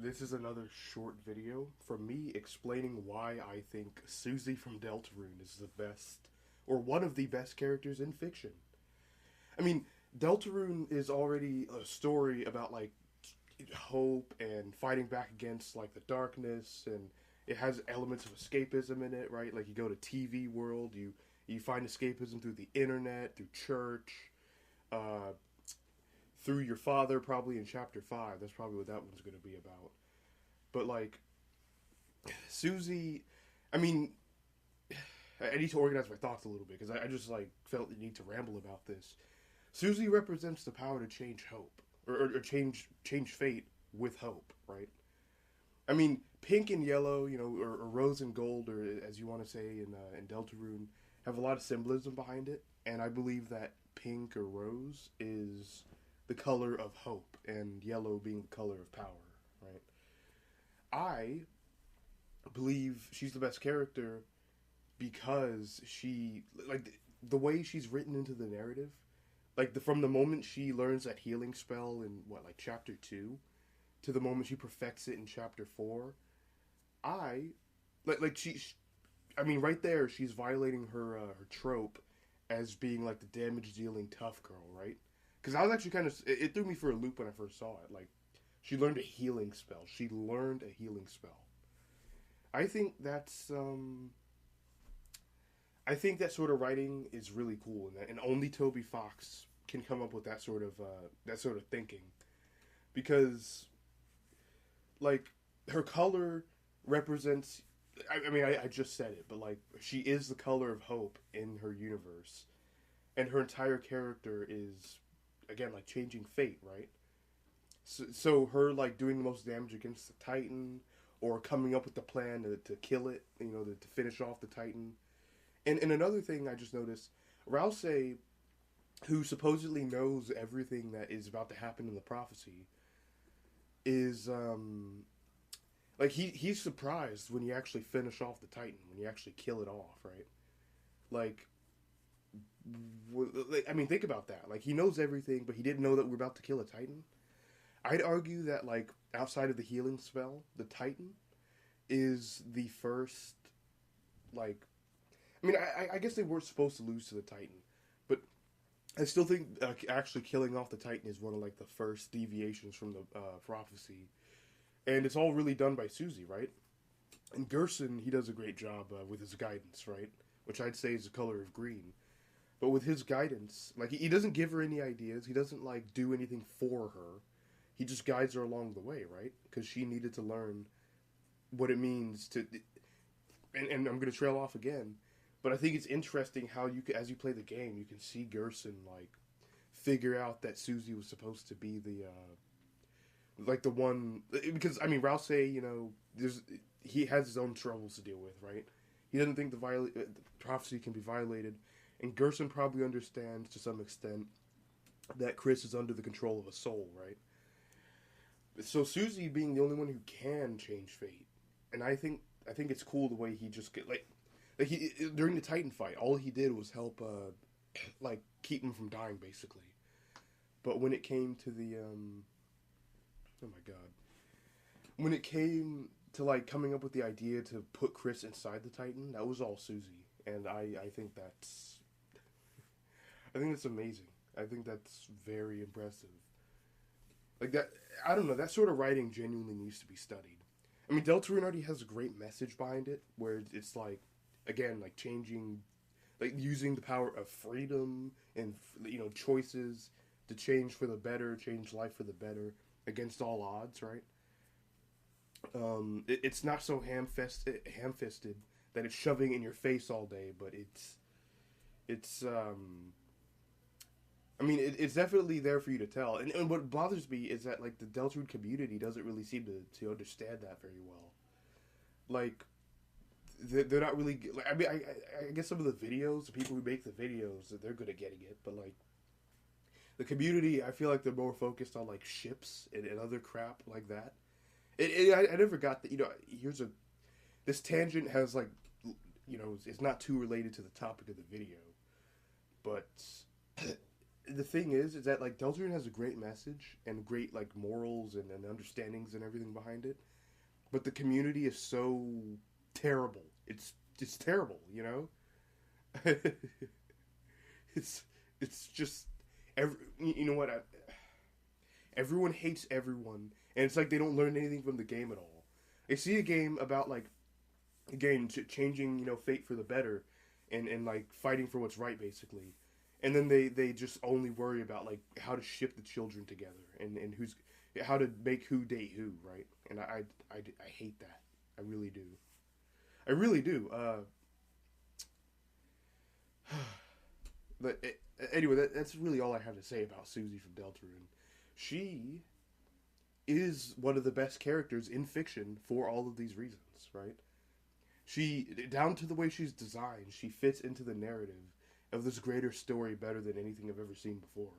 This is another short video from me explaining why I think Susie from Deltarune is the best, or one of the best characters in fiction. I mean, Deltarune is already a story about like hope and fighting back against like the darkness, and it has elements of escapism in it, right? Like you go to TV world, you find escapism through the internet, through church, uh, through your father, probably in chapter five. That's probably what that one's going to be about. But like Susie, I mean, I need to organize my thoughts a little bit because I just like felt the need to ramble about this. Susie represents the power to change hope or change fate with hope, right? I mean, pink and yellow, or rose and gold, or as you want to say in Deltarune, have a lot of symbolism behind it, and I believe that pink or rose is the color of hope, and yellow being the color of power, right? I believe she's the best character because she like the way she's written into the narrative, like from the moment she learns that healing spell in what like chapter 2 to the moment she perfects it in chapter 4. I like she I mean right there she's violating her trope as being like the damage dealing tough girl, right? Because I was actually kind of it threw me for a loop when I first saw it. Like she learned a healing spell. She learned a healing spell. I think that's I think that sort of writing is really cool, and only Toby Fox can come up with that sort of thinking, because like her color represents. I mean, I just said it, but like she is the color of hope in her universe, and her entire character is again like changing fate, right? So her like doing the most damage against the Titan, or coming up with the plan to kill it, to finish off the Titan. And another thing I just noticed, Rouse, who supposedly knows everything that is about to happen in the prophecy, is like he's surprised when you actually finish off the Titan, when you actually kill it off, right? Like, I mean, think about that. Like he knows everything, but he didn't know that we're about to kill a Titan. I'd argue that like outside of the healing spell, the Titan is the first like. I mean, I guess they were supposed to lose to the Titan, but I still think actually killing off the Titan is one of like the first deviations from the prophecy, and it's all really done by Susie, right? And Gerson, he does a great job with his guidance, right? Which I'd say is the color of green. But with his guidance, like he doesn't give her any ideas. He doesn't like do anything for her. He just guides her along the way, right? Because she needed to learn what it means to. And I'm going to trail off again, but I think it's interesting how as you play the game, you can see Gerson like figure out that Susie was supposed to be the like the one, because I mean Rouse, there's he has his own troubles to deal with, right? He doesn't think the prophecy can be violated, and Gerson probably understands to some extent that Chris is under the control of a soul, right? So Susie being the only one who can change fate, and I think it's cool the way he just get like he during the Titan fight, all he did was help like keep him from dying basically. But when it came to the oh my god, when it came to like coming up with the idea to put Chris inside the Titan, that was all Susie, and I think that's amazing. I think that's very impressive. Like that, I don't know. That sort of writing genuinely needs to be studied. I mean, Deltarune already has a great message behind it, where it's like, again, like changing, like using the power of freedom and choices to change for the better, change life for the better against all odds, right? It's not so ham fisted that it's shoving in your face all day, but it's. I mean, it's definitely there for you to tell. And what bothers me is that like the Deltarune community doesn't really seem to understand that very well. Like they're not really. Like, I mean, I guess some of the videos, the people who make the videos, they're good at getting it. But like the community, I feel like they're more focused on like ships and other crap like that. I never got that. Here's a this tangent has like it's not too related to the topic of the video, but the thing is that like Deltarune has a great message and great like morals and understandings and everything behind it, but the community is so terrible. It's terrible, you know. It's just you know what? Everyone hates everyone, and it's like they don't learn anything from the game at all. They see a game about like a game changing, you know, fate for the better, and like fighting for what's right, basically, and then they just only worry about like how to ship the children together and who's how to make who date who, right? And I hate that. I really do. I really do. But anyway, that's really all I have to say about Susie from Deltarune. She is one of the best characters in fiction for all of these reasons, right? She, down to the way she's designed, she fits into the narrative of this greater story better than anything I've ever seen before.